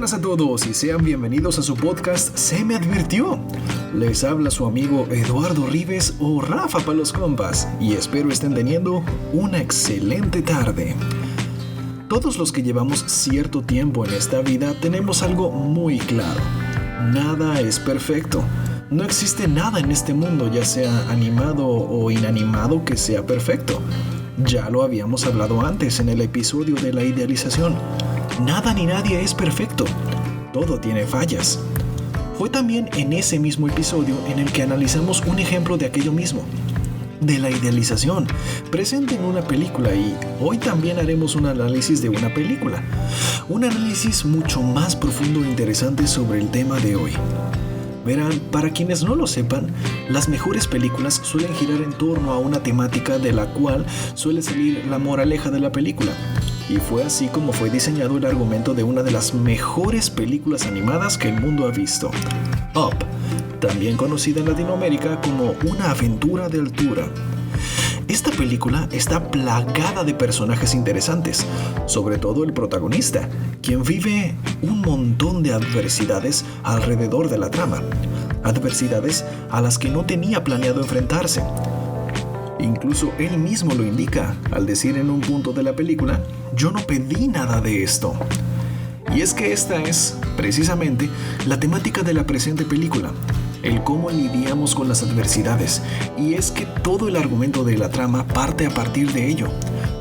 buenas a todos y sean bienvenidos a su podcast Se me advirtió. Les habla su amigo Eduardo Rives o Rafa para los compas y espero estén teniendo una excelente tarde. Todos los que llevamos cierto tiempo en esta vida tenemos algo muy claro. Nada es perfecto. No existe nada en este mundo, ya sea animado o inanimado, que sea perfecto. Ya lo habíamos hablado antes en el episodio de la idealización. Nada ni nadie es perfecto. Todo tiene fallas. Fue también en ese mismo episodio en el que analizamos un ejemplo de aquello mismo, de la idealización, presente en una película, y hoy también haremos un análisis de una película. Un análisis mucho más profundo e interesante sobre el tema de hoy. Verán, para quienes no lo sepan, las mejores películas suelen girar en torno a una temática de la cual suele salir la moraleja de la película. Y fue así como fue diseñado el argumento de una de las mejores películas animadas que el mundo ha visto, Up, también conocida en Latinoamérica como Una aventura de altura. Esta película está plagada de personajes interesantes, sobre todo el protagonista, quien vive un montón de adversidades alrededor de la trama, adversidades a las que no tenía planeado enfrentarse. Incluso él mismo lo indica al decir en un punto de la película: "Yo no pedí nada de esto". Y es que esta es, precisamente, la temática de la presente película, el cómo lidiamos con las adversidades, y es que todo el argumento de la trama parte a partir de ello.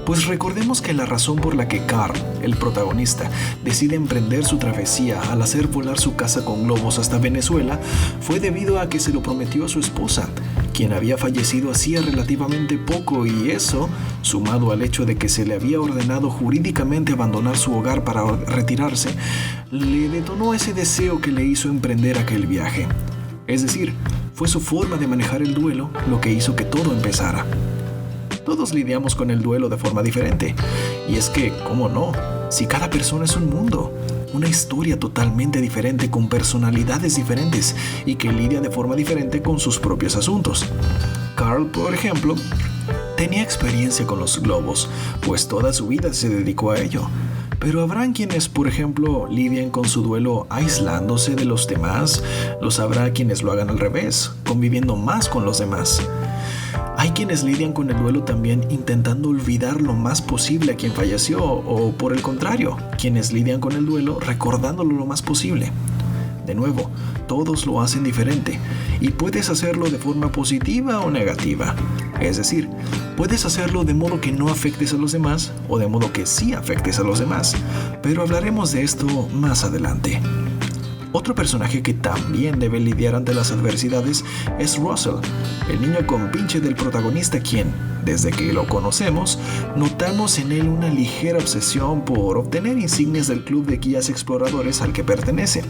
Pues recordemos que la razón por la que Carl, el protagonista, decide emprender su travesía al hacer volar su casa con globos hasta Venezuela fue debido a que se lo prometió a su esposa, quien había fallecido hacía relativamente poco, y eso, sumado al hecho de que se le había ordenado jurídicamente abandonar su hogar para retirarse, le detonó ese deseo que le hizo emprender aquel viaje. Es decir, fue su forma de manejar el duelo lo que hizo que todo empezara. Todos lidiamos con el duelo de forma diferente. Y es que, ¿cómo no? Si cada persona es un mundo, una historia totalmente diferente con personalidades diferentes y que lidia de forma diferente con sus propios asuntos. Carl, por ejemplo, tenía experiencia con los globos, pues toda su vida se dedicó a ello. Pero habrán quienes, por ejemplo, lidien con su duelo aislándose de los demás. Los habrá quienes lo hagan al revés, conviviendo más con los demás. Hay quienes lidian con el duelo también intentando olvidar lo más posible a quien falleció, o por el contrario, quienes lidian con el duelo recordándolo lo más posible. De nuevo, todos lo hacen diferente, y puedes hacerlo de forma positiva o negativa. Es decir, puedes hacerlo de modo que no afectes a los demás o de modo que sí afectes a los demás, pero hablaremos de esto más adelante. Otro personaje que también debe lidiar ante las adversidades es Russell, el niño compinche del protagonista, quien, desde que lo conocemos, notamos en él una ligera obsesión por obtener insignias del club de guías exploradores al que pertenece.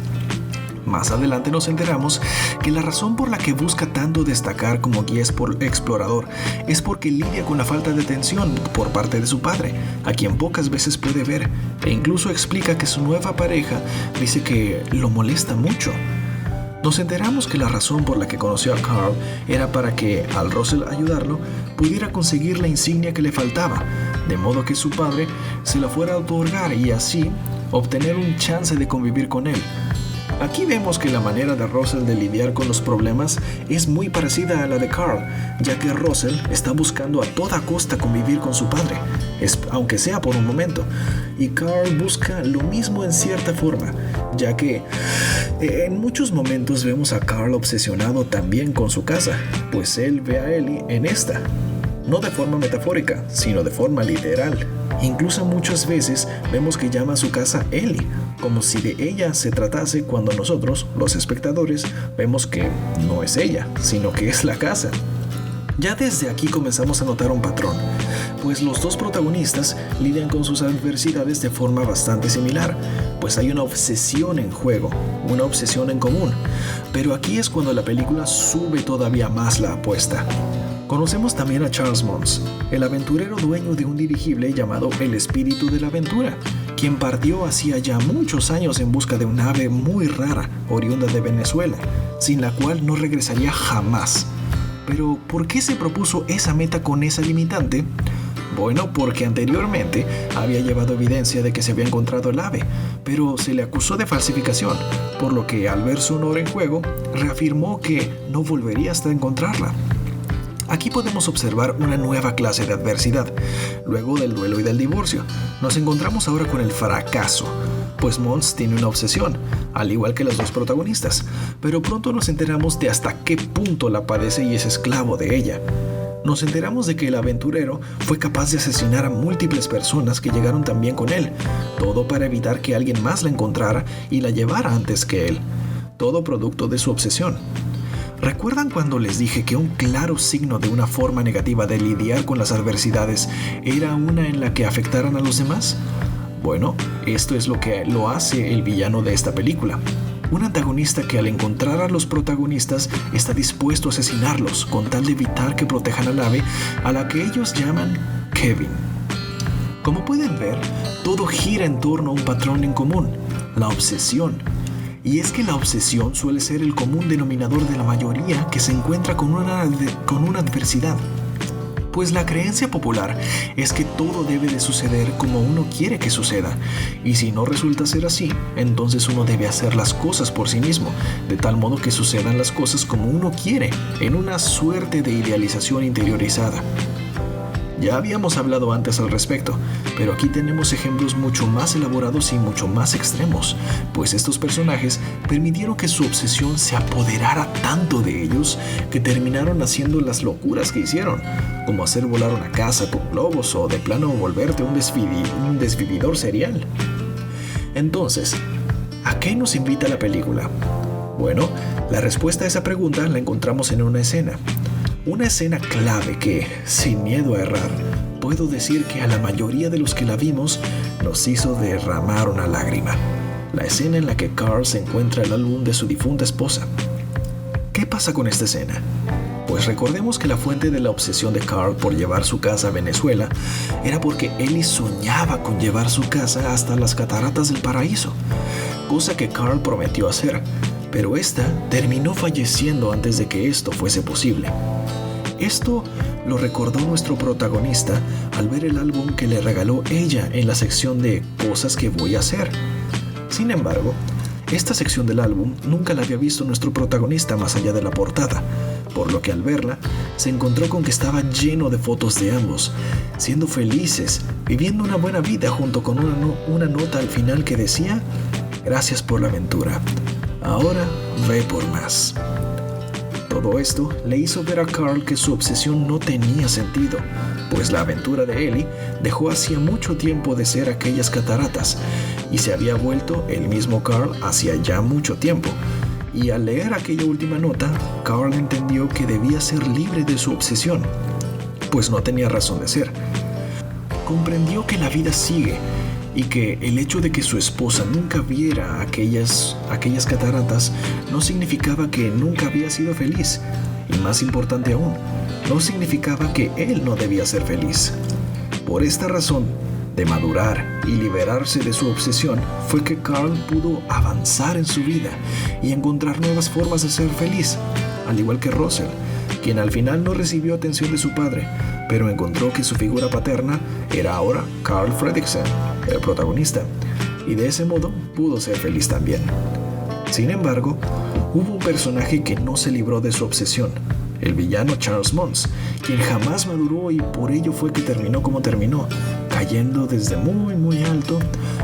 Más adelante nos enteramos que la razón por la que busca tanto destacar como guía explorador es porque lidia con la falta de atención por parte de su padre, a quien pocas veces puede ver, e incluso explica que su nueva pareja dice que lo molesta mucho. Nos enteramos que la razón por la que conoció a Carl era para que, al Russell ayudarlo, pudiera conseguir la insignia que le faltaba, de modo que su padre se la fuera a otorgar y así obtener un chance de convivir con él. Aquí vemos que la manera de Russell de lidiar con los problemas es muy parecida a la de Carl, ya que Russell está buscando a toda costa convivir con su padre, aunque sea por un momento, y Carl busca lo mismo en cierta forma, ya que en muchos momentos vemos a Carl obsesionado también con su casa, pues él ve a Ellie en esta, no de forma metafórica, sino de forma literal. Incluso muchas veces vemos que llama a su casa Ellie, como si de ella se tratase, cuando nosotros, los espectadores, vemos que no es ella, sino que es la casa. Ya desde aquí comenzamos a notar un patrón, pues los dos protagonistas lidian con sus adversidades de forma bastante similar, pues hay una obsesión en juego, una obsesión en común, pero aquí es cuando la película sube todavía más la apuesta. Conocemos también a Charles Mons, el aventurero dueño de un dirigible llamado El Espíritu de la Aventura, quien partió hacía ya muchos años en busca de un ave muy rara, oriunda de Venezuela, sin la cual no regresaría jamás. Pero, ¿por qué se propuso esa meta con esa limitante? Bueno, porque anteriormente había llevado evidencia de que se había encontrado el ave, pero se le acusó de falsificación, por lo que al ver su honor en juego, reafirmó que no volvería hasta encontrarla. Aquí podemos observar una nueva clase de adversidad. Luego del duelo y del divorcio, nos encontramos ahora con el fracaso, pues Mons tiene una obsesión, al igual que los dos protagonistas, pero pronto nos enteramos de hasta qué punto la padece y es esclavo de ella. Nos enteramos de que el aventurero fue capaz de asesinar a múltiples personas que llegaron también con él, todo para evitar que alguien más la encontrara y la llevara antes que él, todo producto de su obsesión. ¿Recuerdan cuando les dije que un claro signo de una forma negativa de lidiar con las adversidades era una en la que afectaran a los demás? Bueno, esto es lo que lo hace el villano de esta película. Un antagonista que al encontrar a los protagonistas está dispuesto a asesinarlos con tal de evitar que protejan al ave a la que ellos llaman Kevin. Como pueden ver, todo gira en torno a un patrón en común, la obsesión. Y es que la obsesión suele ser el común denominador de la mayoría que se encuentra con una adversidad. Pues la creencia popular es que todo debe de suceder como uno quiere que suceda, y si no resulta ser así, entonces uno debe hacer las cosas por sí mismo, de tal modo que sucedan las cosas como uno quiere, en una suerte de idealización interiorizada. Ya habíamos hablado antes al respecto, pero aquí tenemos ejemplos mucho más elaborados y mucho más extremos, pues estos personajes permitieron que su obsesión se apoderara tanto de ellos que terminaron haciendo las locuras que hicieron, como hacer volar una casa con globos o de plano volverte un desvividor serial. Entonces, ¿a qué nos invita la película? Bueno, la respuesta a esa pregunta la encontramos en una escena. Una escena clave que, sin miedo a errar, puedo decir que a la mayoría de los que la vimos nos hizo derramar una lágrima. La escena en la que Carl se encuentra el álbum de su difunta esposa. ¿Qué pasa con esta escena? Pues recordemos que la fuente de la obsesión de Carl por llevar su casa a Venezuela era porque Ellie soñaba con llevar su casa hasta las cataratas del paraíso, cosa que Carl prometió hacer, pero esta terminó falleciendo antes de que esto fuese posible. Esto lo recordó nuestro protagonista al ver el álbum que le regaló ella en la sección de cosas que voy a hacer. Sin embargo, esta sección del álbum nunca la había visto nuestro protagonista más allá de la portada, por lo que al verla se encontró con que estaba lleno de fotos de ambos, siendo felices, viviendo una buena vida junto con una nota al final que decía: "Gracias por la aventura, ahora ve por más". Todo esto le hizo ver a Carl que su obsesión no tenía sentido, pues la aventura de Ellie dejó hacía mucho tiempo de ser aquellas cataratas y se había vuelto el mismo Carl hacía ya mucho tiempo. Y al leer aquella última nota, Carl entendió que debía ser libre de su obsesión, pues no tenía razón de ser. Comprendió que la vida sigue y que el hecho de que su esposa nunca viera aquellas cataratas no significaba que nunca había sido feliz, y más importante aún, no significaba que él no debía ser feliz. Por esta razón de madurar y liberarse de su obsesión fue que Carl pudo avanzar en su vida y encontrar nuevas formas de ser feliz, al igual que Russell, quien al final no recibió atención de su padre, pero encontró que su figura paterna era ahora Carl Fredricksen, el protagonista, y de ese modo pudo ser feliz también. Sin embargo, hubo un personaje que no se libró de su obsesión, el villano Charles Mons, quien jamás maduró y por ello fue que terminó como terminó, cayendo desde muy muy alto,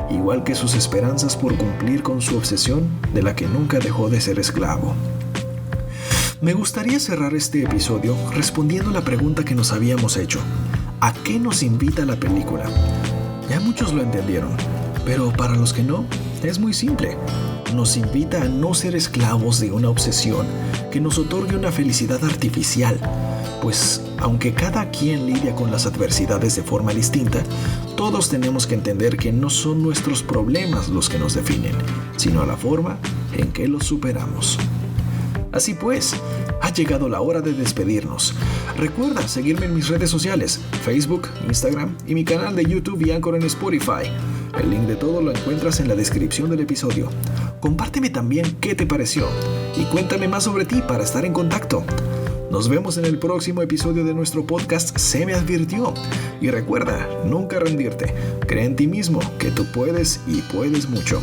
igual que sus esperanzas por cumplir con su obsesión de la que nunca dejó de ser esclavo. Me gustaría cerrar este episodio respondiendo la pregunta que nos habíamos hecho: ¿a qué nos invita la película? Ya muchos lo entendieron, pero para los que no, es muy simple. Nos invita a no ser esclavos de una obsesión que nos otorgue una felicidad artificial, pues aunque cada quien lidia con las adversidades de forma distinta, todos tenemos que entender que no son nuestros problemas los que nos definen, sino la forma en que los superamos. Así pues, ha llegado la hora de despedirnos. Recuerda seguirme en mis redes sociales, Facebook, Instagram y mi canal de YouTube y Anchor en Spotify. El link de todo lo encuentras en la descripción del episodio. Compárteme también qué te pareció y cuéntame más sobre ti para estar en contacto. Nos vemos en el próximo episodio de nuestro podcast Se me advirtió. Y recuerda, nunca rendirte. Cree en ti mismo, que tú puedes y puedes mucho.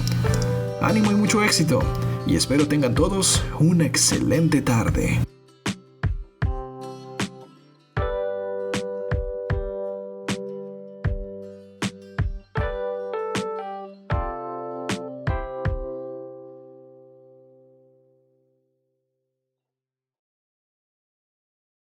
Ánimo y mucho éxito. Y espero tengan todos una excelente tarde.